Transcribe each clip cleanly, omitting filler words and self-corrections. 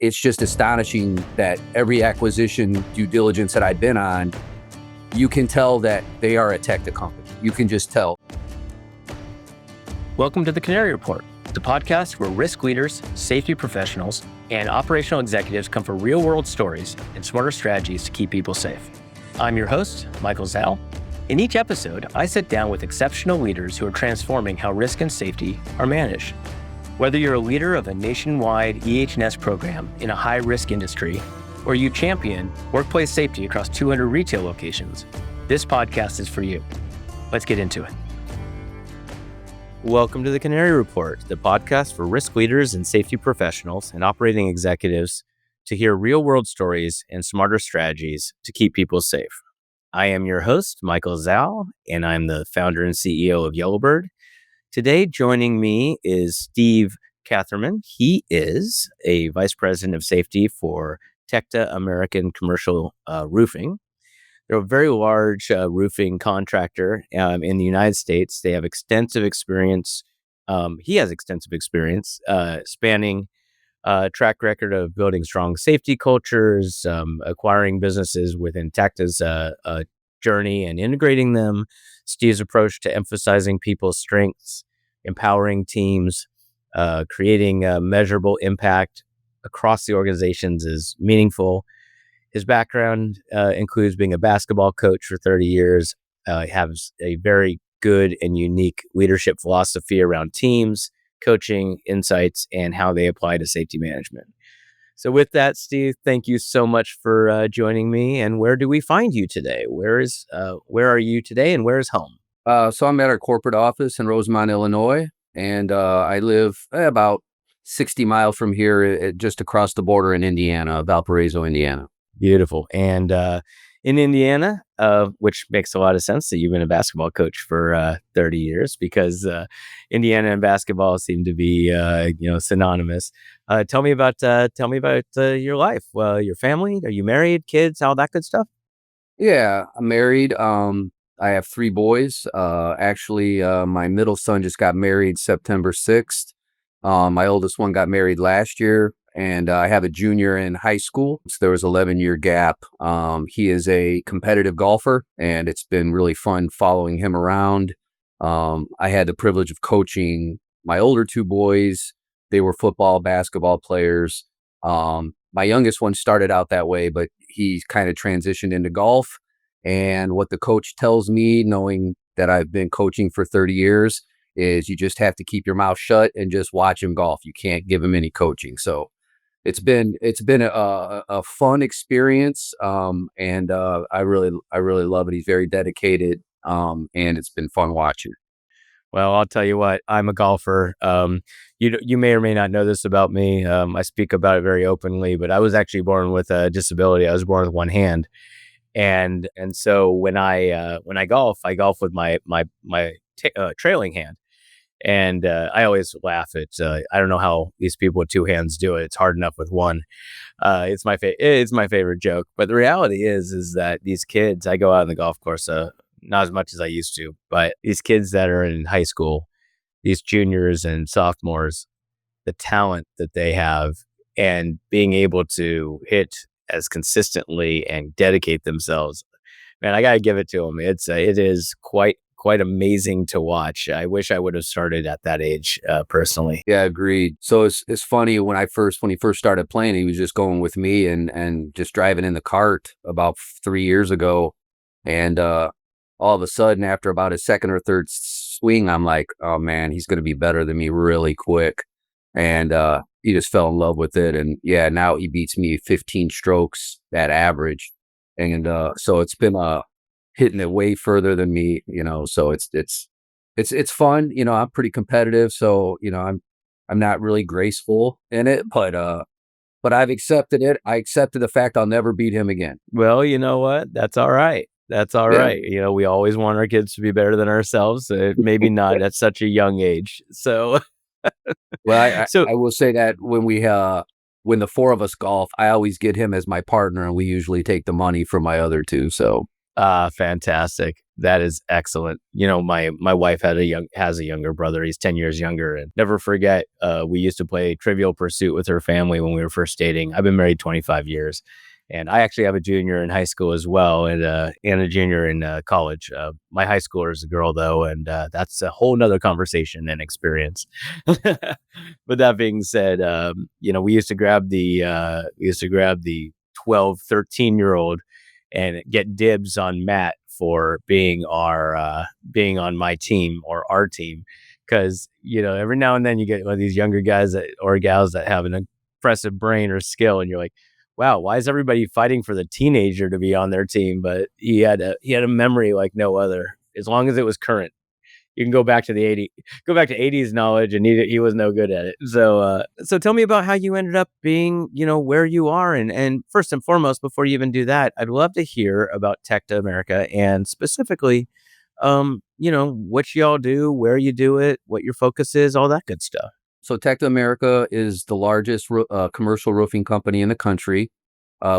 It's just astonishing that every acquisition due diligence that I've been on, you can tell that they are a Tecta company. You can just tell. Welcome to the Canary Report, the podcast where risk leaders, safety professionals, and operational executives come for real-world stories and smarter strategies to keep people safe. I'm your host, Michael Zhao. In each episode, I sit down with exceptional leaders who are transforming how risk and safety are managed. Whether you're a leader of a nationwide EH&S program in a high-risk industry, or you champion workplace safety across 200 retail locations, this podcast is for you. Let's get into it. Welcome to the Canary Report, the podcast for risk leaders and safety professionals and operating executives to hear real-world stories and smarter strategies to keep people safe. I am your host, Michael Zhao, and I'm the founder and CEO of Yellowbird. Today, joining me is Steve Catherman. He is a vice president of safety for Tecta American Commercial Roofing. They're a very large roofing contractor in the United States. They have extensive experience. He has extensive experience spanning track record of building strong safety cultures, acquiring businesses within Tecta's journey and integrating them. Steve's approach to emphasizing people's strengths, empowering teams, creating a measurable impact across the organizations is meaningful. His background includes being a basketball coach for 30 years, has a very good and unique leadership philosophy around teams, coaching, insights, and how they apply to safety management. So with that, Steve, thank you so much for joining me. And where do we find you today? Where are you today and where is home? So I'm at our corporate office in Rosemont, Illinois, and I live about 60 miles from here, just across the border in Indiana, Valparaiso, Indiana. Beautiful. And in Indiana, which makes a lot of sense that you've been a basketball coach for 30 years because Indiana and basketball seem to be synonymous. Tell me about your life. Well, your family. Are you married? Kids? All that good stuff? Yeah, I'm married. I have 3 boys. Actually, my middle son just got married September 6th. My oldest one got married last year. And I have a junior in high school. So there was an 11-year gap. He is a competitive golfer, and it's been really fun following him around. I had the privilege of coaching my older 2 boys. They were football, basketball players. My youngest one started out that way, but he kind of transitioned into golf. And what the coach tells me, knowing that I've been coaching for 30 years, is you just have to keep your mouth shut and just watch him golf. You can't give him any coaching. So it's been a fun experience, and I really love it. He's very dedicated, and it's been fun watching. Well, I'll tell you what, I'm a golfer. You may or may not know this about me. I speak about it very openly, but I was actually born with a disability. I was born with one hand, and so when I golf, I golf with my trailing hand. And I always laugh at, I don't know how these people with 2 hands do it. It's hard enough with one. It's my favorite joke. But the reality is that these kids, I go out on the golf course, not as much as I used to, but these kids that are in high school, these juniors and sophomores, the talent that they have and being able to hit as consistently and dedicate themselves, man, I got to give it to them. It is quite amazing to watch. I wish I would have started at that age personally. Yeah, agreed. So it's funny when he first started playing, he was just going with me and just driving in the cart about 3 years ago. And all of a sudden, after about his second or third swing, I'm like, oh man, he's going to be better than me really quick. And he just fell in love with it. And yeah, now he beats me 15 strokes at average. And so it's been hitting it way further than me, so it's fun. I'm pretty competitive, so I'm not really graceful in it, but I've accepted it. I accepted the fact I'll never beat him again. Well, you know what? That's all right. That's all right. We always want our kids to be better than ourselves. Maybe not at such a young age. So well, I will say that when the 4 of us golf, I always get him as my partner, and we usually take the money from my other 2. So Fantastic. That is excellent. My wife has a younger brother. He's 10 years younger, and never forget, we used to play Trivial Pursuit with her family when we were first dating. I've been married 25 years, and I actually have a junior in high school as well, and a junior in college. My high schooler is a girl though, and that's a whole nother conversation and experience. But that being said, we used to grab the 12, 13-year-old and get dibs on Matt for being on my team or our team, because every now and then you get one of these younger guys or gals that have an impressive brain or skill, and you're like, wow, why is everybody fighting for the teenager to be on their team? But he had a memory like no other, as long as it was current. You can go back to 80s knowledge, and he was no good at it. So tell me about how you ended up being, where you are. And first and foremost, before you even do that, I'd love to hear about Tecta America, and specifically, what y'all do, where you do it, what your focus is, all that good stuff. So Tecta America is the largest commercial roofing company in the country.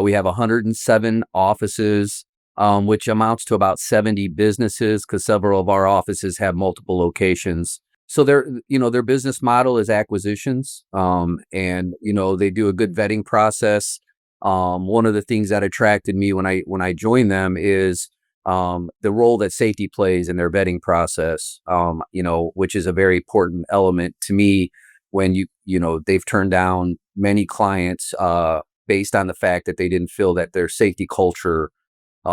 We have 107 offices, which amounts to about 70 businesses, because several of our offices have multiple locations. So their business model is acquisitions, and they do a good vetting process. One of the things that attracted me when I joined them is the role that safety plays in their vetting process. Which is a very important element to me when they've turned down many clients based on the fact that they didn't feel that their safety culture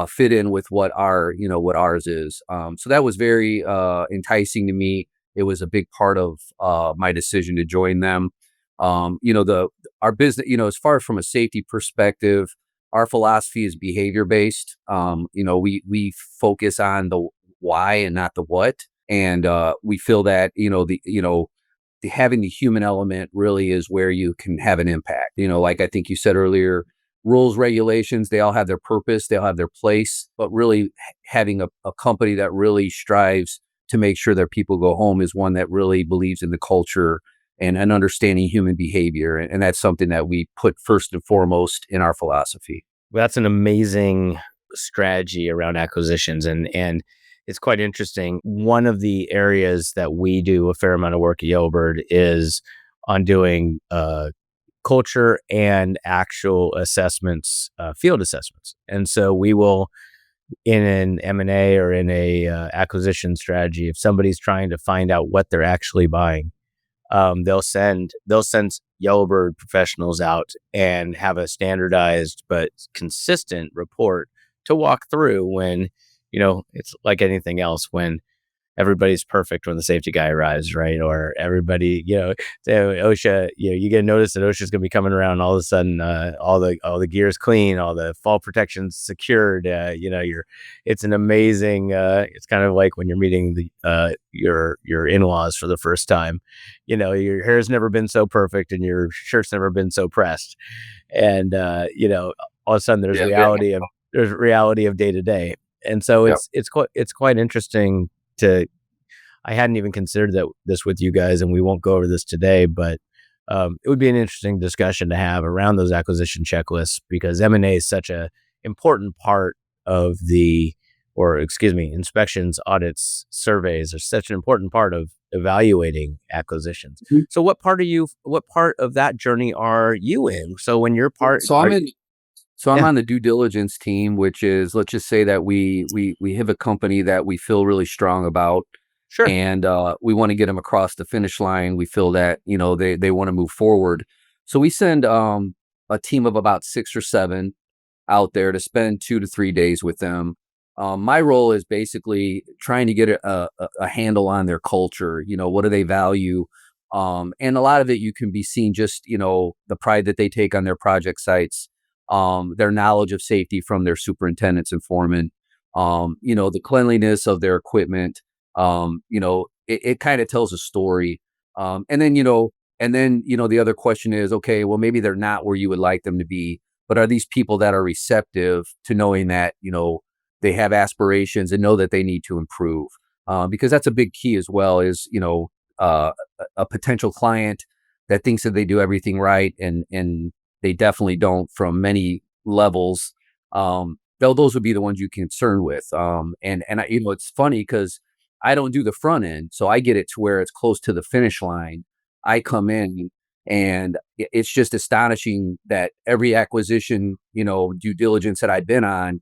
fit in with what ours is. So that was very enticing to me. It was a big part of my decision to join them. Our business, as far from a safety perspective, our philosophy is behavior based. We focus on the why and not the what, and we feel that having the human element really is where you can have an impact. Like I think you said earlier, rules, regulations, they all have their purpose, they all have their place, but really having a company that really strives to make sure that people go home is one that really believes in the culture and understanding human behavior. And that's something that we put first and foremost in our philosophy. Well, that's an amazing strategy around acquisitions, and it's quite interesting. One of the areas that we do a fair amount of work at Yellowbird is on doing culture and actual assessments, field assessments. And so we will, in an M&A or in a acquisition strategy, if somebody's trying to find out what they're actually buying, they'll send Yellowbird professionals out and have a standardized but consistent report to walk through when, it's like anything else, when everybody's perfect when the safety guy arrives, right? Or everybody, so OSHA, you get a notice that OSHA's going to be coming around. All of a sudden, all the gear's clean, all the fall protection's secured. It's an amazing. It's kind of like when you're meeting your in-laws for the first time. Your hair's never been so perfect, and your shirt's never been so pressed, and all of a sudden Yeah. there's reality of day to day. And so Yep. it's quite interesting to. I hadn't even considered this with you guys, and we won't go over this today, but it would be an interesting discussion to have around those acquisition checklists, because M&A is such a important part of inspections, audits, surveys are such an important part of evaluating acquisitions. Mhm. So what part of that journey are you in? So when you're part, So I'm yeah, on the due diligence team, which is, let's just say that we have a company that we feel really strong about, sure. and we want to get them across the finish line. We feel that they want to move forward, so we send a team of about 6 or 7 out there to spend 2 to 3 days with them. My role is basically trying to get a handle on their culture. What do they value? And a lot of it you can be seen just the pride that they take on their project sites, their knowledge of safety from their superintendents and foremen, the cleanliness of their equipment. It kind of tells a story. And then the other question is, okay, well, maybe they're not where you would like them to be, but are these people that are receptive to knowing that, they have aspirations and know that they need to improve? Because that's a big key as well, is, a potential client that thinks that they do everything right, and they definitely don't from many levels. those would be the ones you concern with. And I, it's funny because I don't do the front end, so I get it to where it's close to the finish line. I come in, and it's just astonishing that every acquisition, due diligence that I've been on,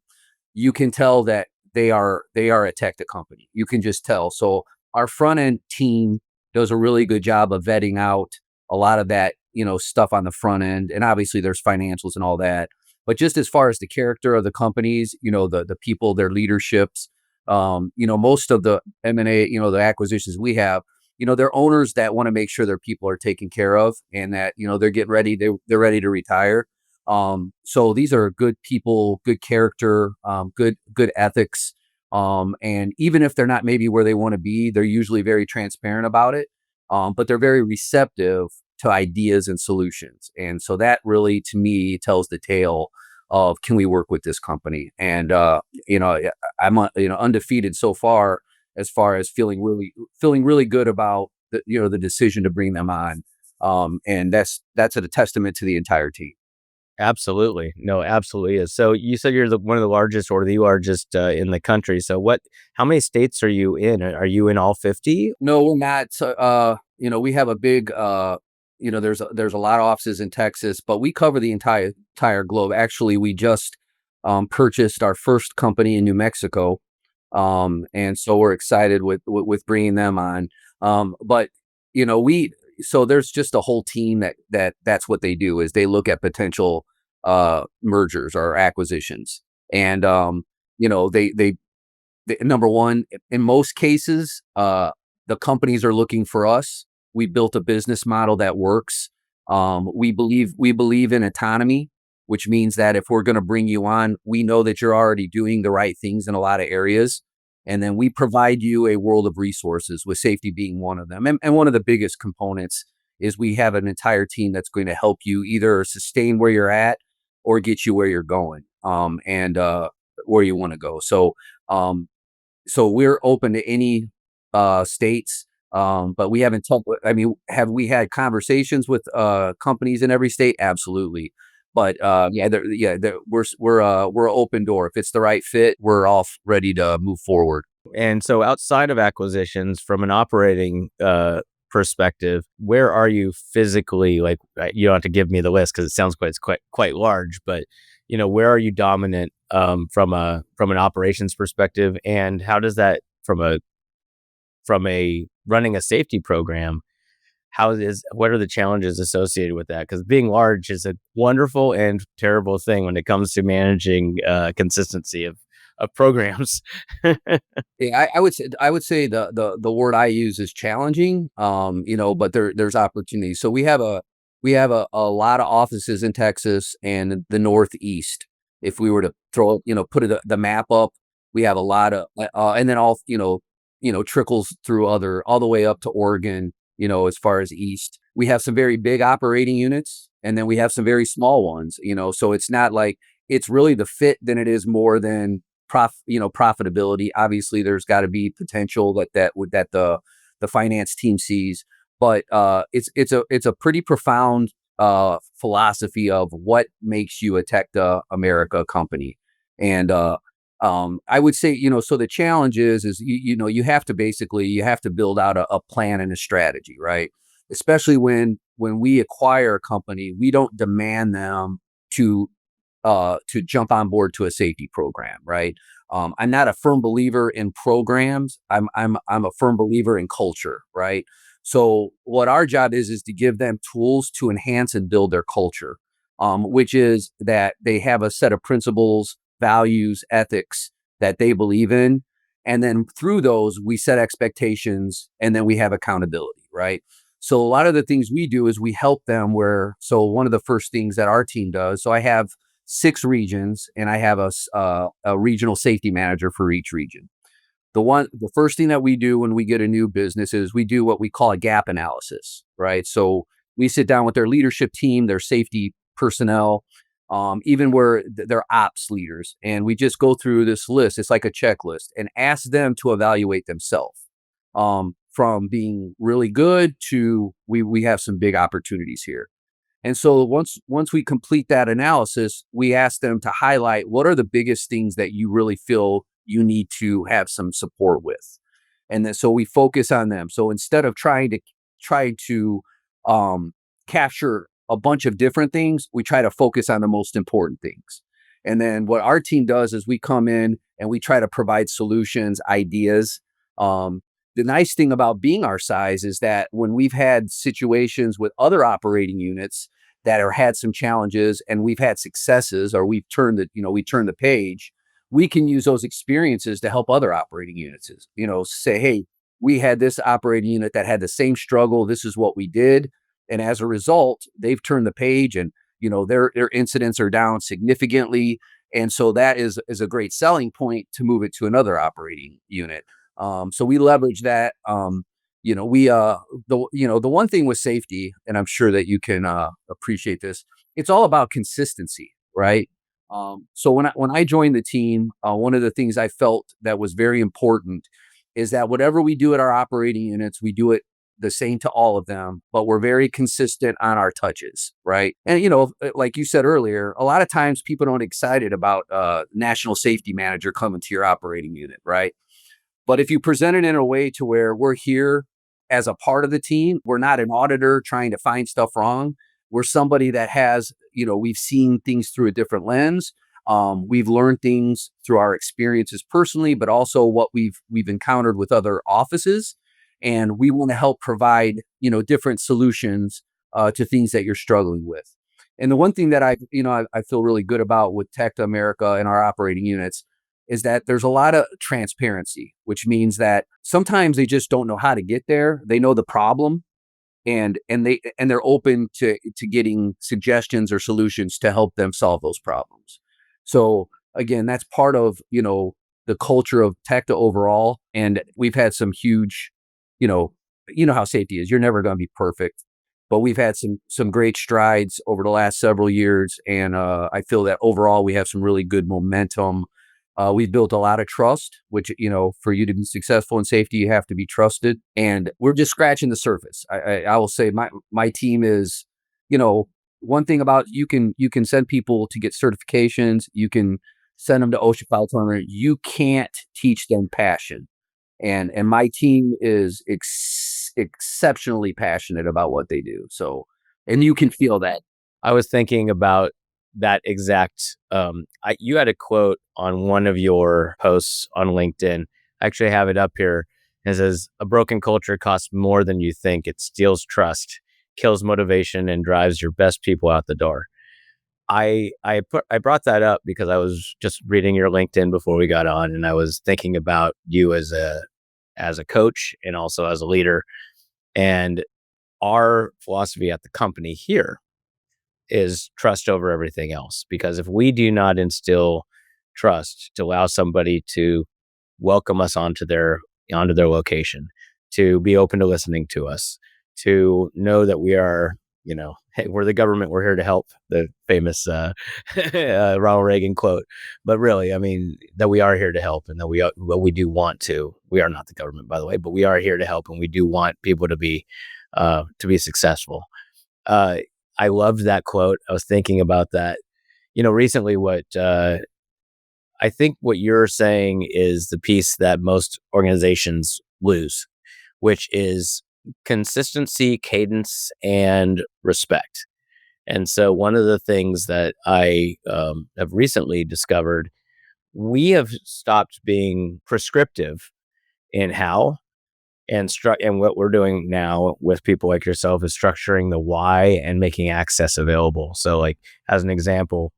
you can tell that they are a Tecta company. You can just tell. So our front end team does a really good job of vetting out a lot of that, stuff on the front end. And obviously there's financials and all that. But just as far as the character of the companies, the people, their leaderships, most of the M&A, the acquisitions we have, they're owners that want to make sure their people are taken care of, and that, they're getting ready, they're ready to retire. So these are good people, good character, good ethics. And even if they're not maybe where they want to be, they're usually very transparent about it. But they're very receptive to ideas and solutions. And so that really, to me, tells the tale of, can we work with this company? And I'm undefeated so far as feeling really good about the decision to bring them on. And that's a testament to the entire team. Absolutely. No, absolutely is. So you said you're one of the largest or the largest in the country. So how many states are you in? Are you in all 50? No, we're not. So, we have a big, there's a lot of offices in Texas, but we cover the entire globe. Actually, we just purchased our first company in New Mexico, and so we're excited with bringing them on. But we so there's just a whole team that's what they do, is they look at potential mergers or acquisitions, and they number one, in most cases, the companies are looking for us. We built a business model that works. We believe in autonomy, which means that if we're going to bring you on, we know that you're already doing the right things in a lot of areas. And then we provide you a world of resources, with safety being one of them. And one of the biggest components is we have an entire team that's going to help you either sustain where you're at or get you where you're going, and where you want to go. Um, so we're open to any states, but we haven't talked. I mean, have we had conversations with companies in every state? Absolutely. But we're open door. If it's the right fit, we're all ready to move forward. And so outside of acquisitions, from an operating perspective, where are you physically? Like, you don't have to give me the list because it sounds quite large, but where are you dominant from an operations perspective, and how does that from a running a safety program? What are the challenges associated with that? Because being large is a wonderful and terrible thing when it comes to managing consistency of programs. Yeah, I would say the word I use is challenging. But there's opportunity. So we have a lot of offices in Texas and the Northeast. If we were to put the map up, we have a lot of, and then all trickles through all the way up to Oregon. As far as east, we have some very big operating units, and then we have some very small ones. So it's not like it's really the fit than it is more than profitability. Obviously, there's got to be potential that the finance team sees, but it's a pretty profound philosophy of what makes you a Tecta America company. And I would say, so the challenge is you have to build out a plan and a strategy, right? Especially when we acquire a company, we don't demand them to to jump on board to a safety program, right? I'm not a firm believer in programs. I'm a firm believer in culture, right? So what our job is to give them tools to enhance and build their culture, which is that they have a set of principles, values, ethics that they believe in, and then through those we set expectations, and then we have accountability, right? So a lot of the things we do is we help them so one of the first things that our team does, so I have 6 regions, and I have a regional safety manager for each region. The first thing that we do when we get a new business is we do what we call a gap analysis, right? So we sit down with their leadership team, their safety personnel, even where their ops leaders, and we just go through this list. It's like a checklist, and ask them to evaluate themselves, from being really good to we have some big opportunities here. And so once we complete that analysis, we ask them to highlight what are the biggest things that you really feel you need to have some support with. And then so we focus on them. So instead of try to um, capture a bunch of different things, we try to focus on the most important things. And then what our team does is we come in and we try to provide solutions, ideas. The nice thing about being our size is that when we've had situations with other operating units that are had some challenges and we've had successes or we turned the page, we can use those experiences to help other operating units. Say, hey, we had this operating unit that had the same struggle. This is what we did. And as a result, they've turned the page and their incidents are down significantly. And so that is a great selling point to move it to another operating unit. So we leverage that. We the one thing with safety, and I'm sure that you can appreciate this. It's all about consistency, right? So when I joined the team, one of the things I felt that was very important is that whatever we do at our operating units, we do it the same to all of them, but we're very consistent on our touches, right? And like you said earlier, a lot of times people don't excited about national safety manager coming to your operating unit, right? But if you present it in a way to where we're here as a part of the team, we're not an auditor trying to find stuff wrong. We're somebody that has, we've seen things through a different lens. We've learned things through our experiences personally, but also what we've encountered with other offices, and we want to help provide different solutions to things that you're struggling with. And the one thing that I feel really good about with Tecta America and our operating units is that there's a lot of transparency, which means that sometimes they just don't know how to get there. They know the problem, and they're open to getting suggestions or solutions to help them solve those problems. So again, that's part of the culture of Tecta overall. And we've had some huge, you know, how safety is. You're never going to be perfect, but we've had some great strides over the last several years, and I feel that overall we have some really good momentum. We've built a lot of trust, which, for you to be successful in safety, you have to be trusted. And we're just scratching the surface. I will say my team is, one thing about you can send people to get certifications. You can send them to OSHA file tournament. You can't teach them passion. And my team is exceptionally passionate about what they do. So, and you can feel that. I was thinking about that exact. You had a quote on one of your posts on LinkedIn. I actually have it up here. It says, "A broken culture costs more than you think. It steals trust, kills motivation, and drives your best people out the door." I brought that up because I was just reading your LinkedIn before we got on, and I was thinking about you as a coach and also as a leader. And our philosophy at the company here is trust over everything else. Because if we do not instill trust to allow somebody to welcome us onto their location, to be open to listening to us, to know that we are, hey, we're the government, we're here to help, the famous Ronald Reagan quote. But really, I mean, that we are here to help, and that we do want to. We are not the government, by the way, but we are here to help, and we do want people to be successful. Uh, I loved that quote. I was thinking about that. Recently, what I think what you're saying is the piece that most organizations lose, which is consistency, cadence, and respect. And so, one of the things that I have recently discovered, we have stopped being prescriptive in how and what we're doing now with people like yourself is structuring the why and making access available. So, like, as an example,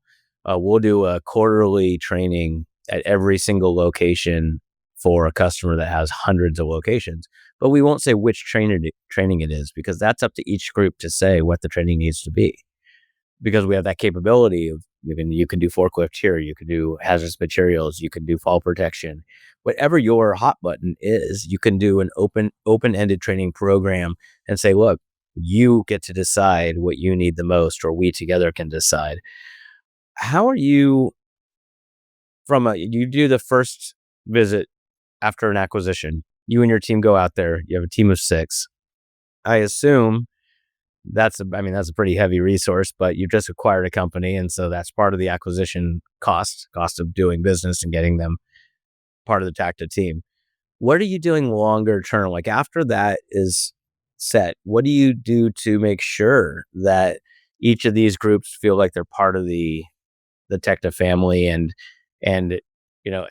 we'll do a quarterly training at every single location for a customer that has hundreds of locations, but we won't say which training it is, because that's up to each group to say what the training needs to be. Because we have that capability of, you can do forklift here, you can do hazardous materials, you can do fall protection, whatever your hot button is, you can do an open-ended training program and say, look, you get to decide what you need the most, or we together can decide. How are you you do the first visit after an acquisition, you and your team go out there, you have a team of 6. I assume that's a pretty heavy resource, but you just acquired a company. And so that's part of the acquisition cost of doing business and getting them part of the Tacta team. What are you doing longer term? Like after that is set, what do you do to make sure that each of these groups feel like they're part of the Tecta family and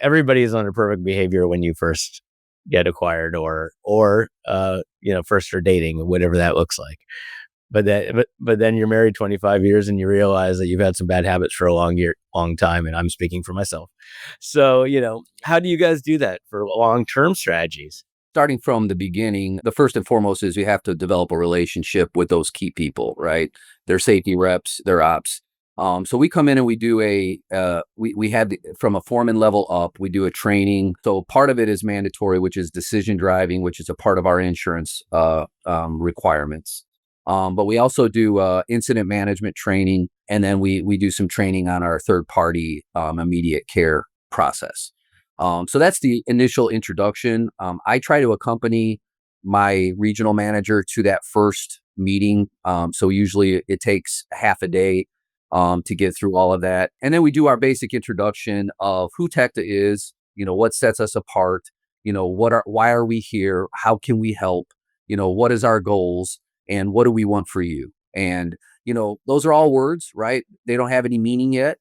everybody's under perfect behavior when you first get acquired or first are dating, whatever that looks like. But then you're married 25 years and you realize that you've had some bad habits for a long time. And I'm speaking for myself. So, how do you guys do that for long-term strategies? Starting from the beginning, the first and foremost is you have to develop a relationship with those key people, right? Their safety reps, their ops. So we come in and we do we have from a foreman level up, we do a training. So part of it is mandatory, which is decision driving, which is a part of our insurance requirements. But we also do incident management training, and then we do some training on our third party immediate care process. So that's the initial introduction. I try to accompany my regional manager to that first meeting. So usually it takes half a day to get through all of that. And then we do our basic introduction of who Tecta is, what sets us apart, why are we here? How can we help? What is our goals and what do we want for you? And, those are all words, right? They don't have any meaning yet,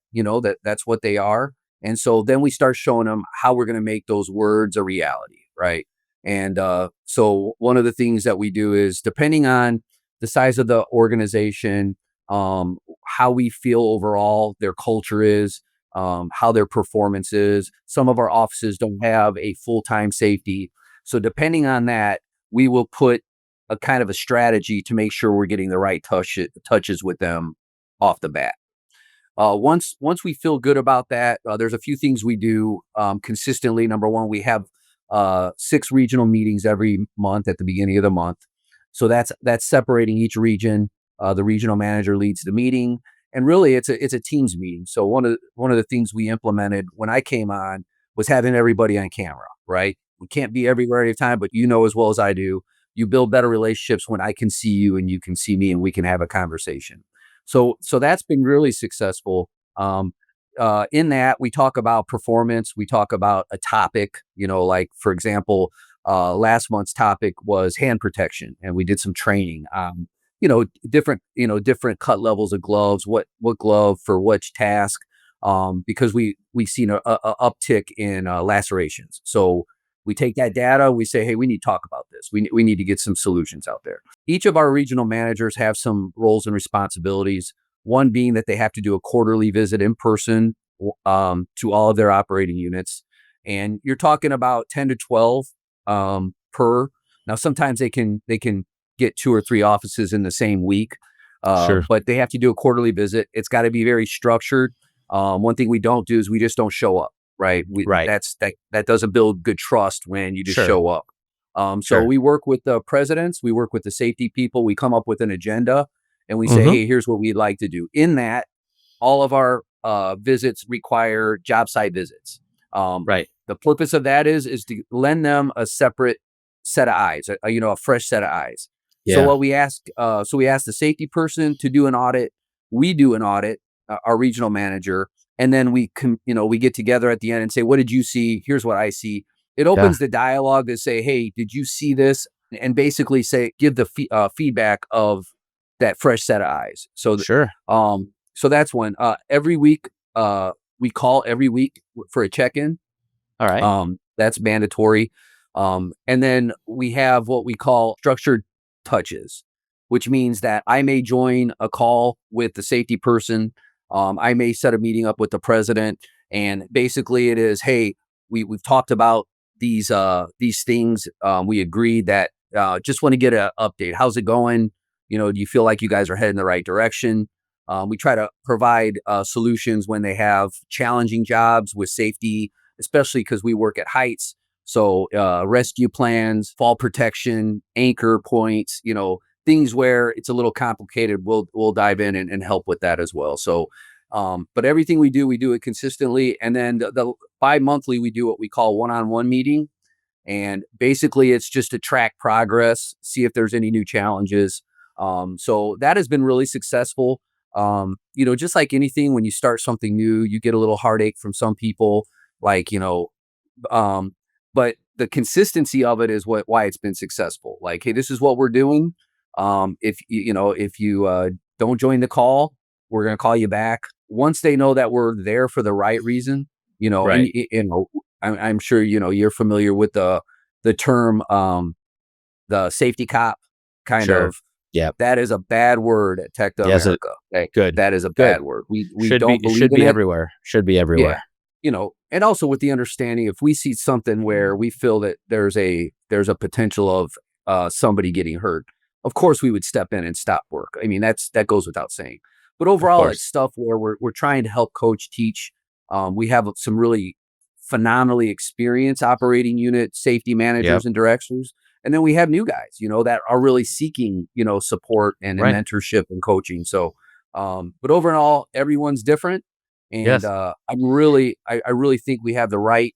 that's what they are. And so then we start showing them how we're going to make those words a reality, right? And so one of the things that we do is depending on the size of the organization, how we feel overall, their culture is, how their performance is. Some of our offices don't have a full-time safety. So depending on that, we will put a kind of a strategy to make sure we're getting the right touches with them off the bat. Once we feel good about that, there's a few things we do consistently. Number one, we have 6 regional meetings every month at the beginning of the month. So that's separating each region. The regional manager leads the meeting, and really it's a teams meeting. So one of the things we implemented when I came on was having everybody on camera. Right? We can't be everywhere every time, but as well as I do, you build better relationships when I can see you and you can see me, and we can have a conversation. So that's been really successful. In that we talk about performance, we talk about a topic, like for example, last month's topic was hand protection, and we did some training. Different cut levels of gloves, what glove for which task, because we've seen a uptick in lacerations. So we take that data, we say, hey, we need to talk about this. We need to get some solutions out there. Each of our regional managers have some roles and responsibilities. One being that they have to do a quarterly visit in person to all of their operating units. And you're talking about 10 to 12 per. Now, sometimes they can get 2 or 3 offices in the same week, Sure. but they have to do a quarterly visit. It's got to be very structured. One thing we don't do is we just don't show up. Right. Right. That doesn't build good trust when you just Sure. show up. So Sure. we work with the presidents, we work with the safety people, we come up with an agenda, and we say, Hmm. hey, here's what we'd like to do. In that, all of our visits require job site visits. Right. The purpose of that is to lend them a separate set of eyes, a fresh set of eyes. So Yeah. what we ask, we ask the safety person to do an audit. We do an audit, our regional manager, and then we get together at the end and say, what did you see? Here's what I see. It Yeah. opens the dialogue to say, hey, did you see this? And basically give the feedback of that fresh set of eyes. Sure. So that's one. Every week, we call every week for a check-in. All right. That's mandatory. And then we have what we call structured touches, which means that I may join a call with the safety person. I may set a meeting up with the president, and basically it is, hey, we've talked about these things. We agreed that just want to get an update. How's it going? Do you feel like you guys are heading the right direction? We try to provide solutions when they have challenging jobs with safety, especially because we work at heights. So rescue plans, fall protection, anchor points, things where it's a little complicated, we'll dive in and help with that as well. So, but everything we do it consistently. And then the bi-monthly, we do what we call one-on-one meeting. And basically it's just to track progress, see if there's any new challenges. So that has been really successful. Just like anything, when you start something new, you get a little heartache from some people, like, um, but the consistency of it is why it's been successful. Like, hey, this is what we're doing. If you don't join the call, we're going to call you back. Once they know that we're there for the right reason, and Right. I'm sure you're familiar with the term, the safety cop, kind Sure. of. Yeah. That is a bad word at Tecta Yes. America. Okay, Good. that is a Good. bad word. We don't believe Should in be it. everywhere. Should be Yeah. everywhere. And also with the understanding, if we see something where we feel that there's a potential of somebody getting hurt, of course we would step in and stop work. I mean, that goes without saying. But Of overall, it's course. stuff where we're trying to help coach, teach. We have some really phenomenally experienced operating unit safety Yep. managers and directors. And then we have new guys, that are really seeking, support and Right. mentorship and coaching. So, but overall, everyone's different. And Yes. I really think we have the right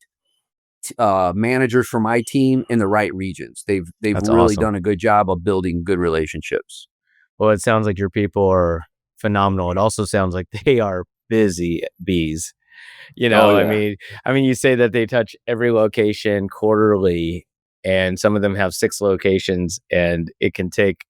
managers for my team in the right regions. They've That's really awesome. done a good job of building good relationships. Well, it sounds like your people are phenomenal. It also sounds like they are busy bees. Oh I yeah. mean, you say that they touch every location quarterly, and some of them have 6 locations, and it can take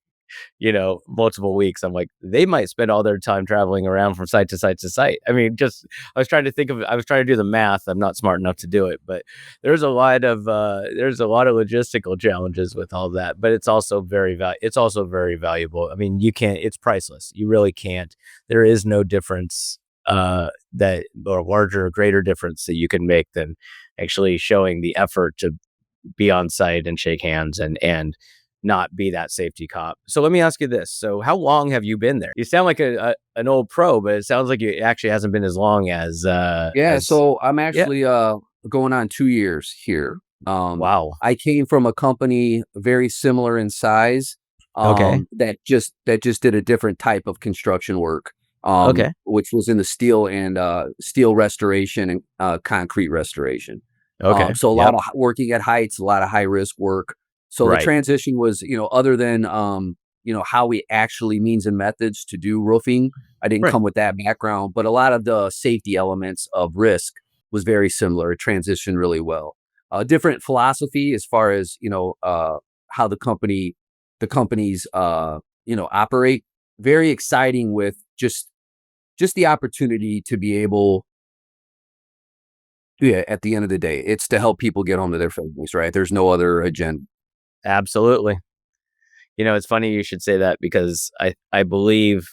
multiple weeks. I'm like, they might spend all their time traveling around from site to site to site. I mean, I was trying to think of, I was trying to do the math. I'm not smart enough to do it, but there's a lot of logistical challenges with all that, but it's also very valuable. I mean, it's priceless. You really can't, there is no difference, that or larger or greater difference that you can make than actually showing the effort to be on site and shake hands and not be that safety cop. So let me ask you this. So how long have you been there? You sound like an old pro, but it sounds like it actually hasn't been as long Yeah, as so I'm yeah. actually going on 2 years here. Wow. I came from a company very similar in size, Okay. that just did a different type of construction work, Okay. which was in the steel restoration and concrete restoration. Okay. So a lot Yep. of working at heights, a lot of high risk work. So the Right. transition was, other than how we actually means and methods to do roofing, I didn't Right. come with that background, but a lot of the safety elements of risk was very similar. It transitioned really well. Different philosophy as far as how the companies operate. Very exciting with just the opportunity to be able. Yeah, at the end of the day, it's to help people get home to their families, right? There's no other agenda. Absolutely. It's funny you should say that because I believe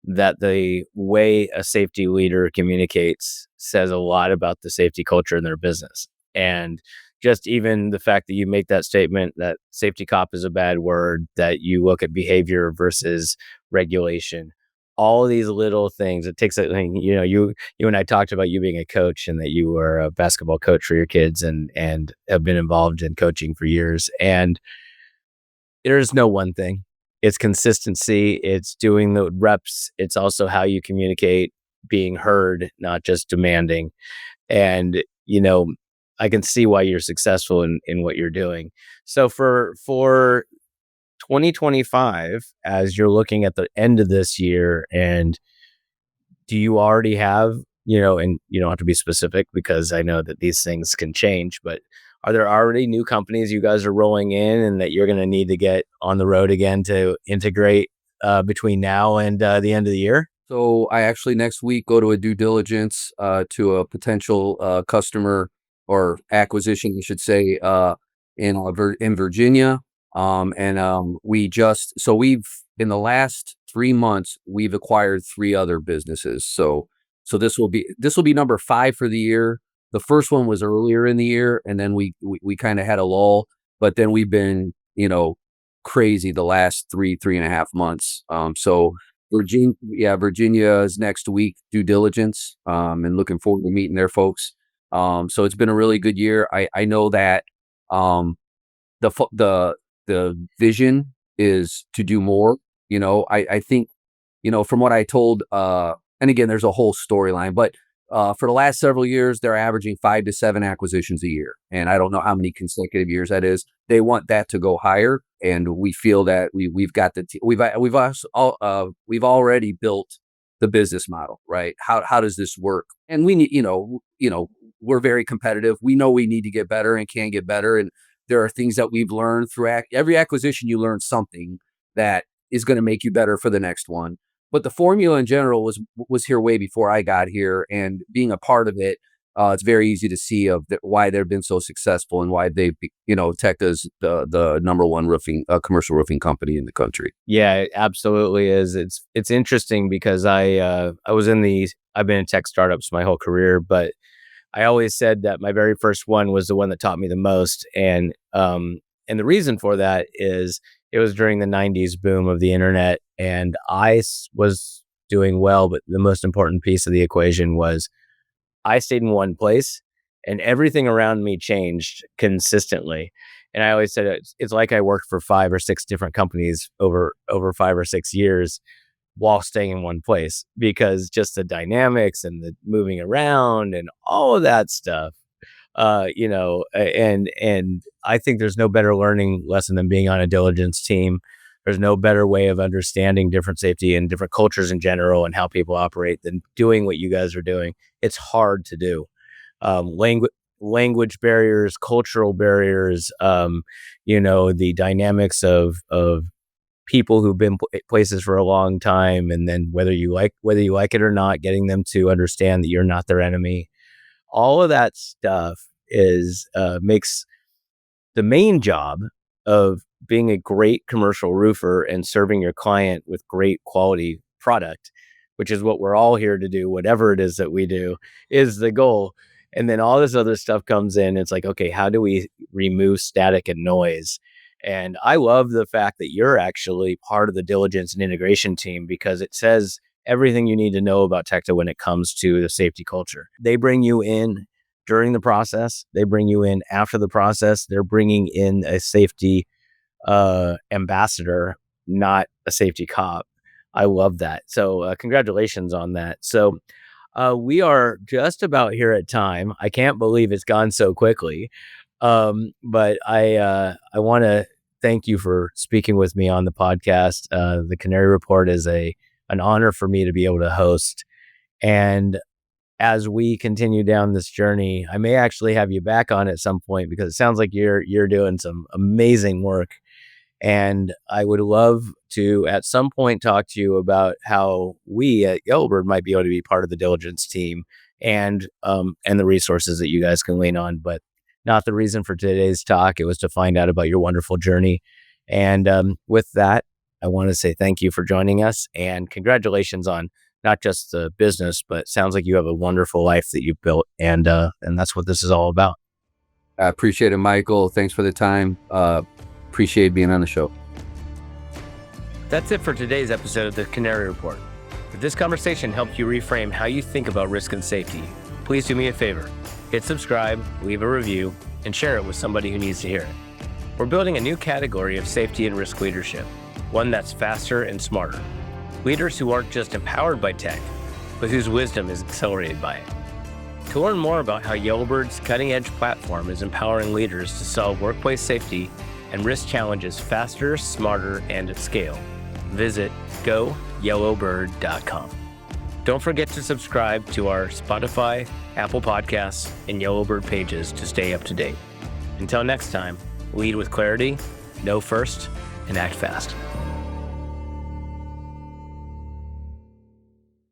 that the way a safety leader communicates says a lot about the safety culture in their business. And just even the fact that you make that statement that safety cop is a bad word, that you look at behavior versus regulation, all of these little things. It takes you and I talked about you being a coach and that you were a basketball coach for your kids and have been involved in coaching for years. And there's no one thing. It's consistency, it's doing the reps, it's also how you communicate, being heard, not just demanding. And, I can see why you're successful in what you're doing. So for 2025, as you're looking at the end of this year, and do you already have, and you don't have to be specific because I know that these things can change, but are there already new companies you guys are rolling in and that you're going to need to get on the road again to integrate between now and the end of the year? So I actually next week go to a due diligence to a potential customer or acquisition, you should say, in Virginia. And we've in the last 3 months we've acquired three other businesses. So this will be number five for the year. The first one was earlier in the year, and then we kind of had a lull, but then we've been crazy the last three and a half months. So Virginia is next week, due diligence, and looking forward to meeting their folks. So it's been a really good year. I know that um, the vision is to do more. I think from what I told, and again, there's a whole storyline, but for the last several years, they're averaging 5 to 7 acquisitions a year, and I don't know how many consecutive years that is. They want that to go higher. and we feel that we've got we've already built the business model, right? How does this work? And we need, we're very competitive. We know we need to get better and can get better. And there are things that we've learned through every acquisition. You learn something that is going to make you better for the next one. But the formula in general was here way before I got here, and being a part of it, it's very easy to see why they've been so successful and why Tecta's the number one commercial roofing company in the country. Yeah, it absolutely is. It's interesting because I've been in tech startups my whole career, but I always said that my very first one was the one that taught me the most. And the reason for that is it was during the 90s boom of the internet, and I was doing well, but the most important piece of the equation was I stayed in one place and everything around me changed consistently. And I always said it's like I worked for 5 or 6 different companies over 5 or 6 years while staying in one place, because just the dynamics and the moving around and all of that stuff, and I think there's no better learning lesson than being on a diligence team. There's no better way of understanding different safety and different cultures in general and how people operate than doing what you guys are doing. It's hard to do. Language barriers, cultural barriers, the dynamics of people who've been places for a long time, and then whether you like it or not, getting them to understand that you're not their enemy. All of that stuff makes the main job of being a great commercial roofer and serving your client with great quality product, which is what we're all here to do, whatever it is that we do, is the goal. And then all this other stuff comes in. It's like, okay, how do we remove static and noise? And I love the fact that you're actually part of the diligence and integration team, because it says everything you need to know about Tecta when it comes to the safety culture. They bring you in during the process. They bring you in after the process. They're bringing in a safety ambassador, not a safety cop. I love that. So congratulations on that. So we are just about here at time. I can't believe it's gone so quickly. But I want to thank you for speaking with me on the podcast. The Canary Report is an honor for me to be able to host. And as we continue down this journey, I may actually have you back on at some point, because it sounds like you're doing some amazing work. And I would love to, at some point, talk to you about how we at Yellowbird might be able to be part of the diligence team and the resources that you guys can lean on. But not the reason for today's talk. It was to find out about your wonderful journey. And with that, I want to say thank you for joining us, and congratulations on not just the business, but it sounds like you have a wonderful life that you've built, and that's what this is all about. I appreciate it, Michael. Thanks for the time. Appreciate being on the show. That's it for today's episode of the Canary Report. If this conversation helped you reframe how you think about risk and safety, please do me a favor. Hit subscribe, leave a review, and share it with somebody who needs to hear it. We're building a new category of safety and risk leadership, one that's faster and smarter. Leaders who aren't just empowered by tech, but whose wisdom is accelerated by it. To learn more about how Yellowbird's cutting-edge platform is empowering leaders to solve workplace safety and risk challenges faster, smarter, and at scale, visit goyellowbird.com. Don't forget to subscribe to our Spotify, Apple Podcasts, and Yellowbird pages to stay up to date. Until next time, lead with clarity, know first, and act fast.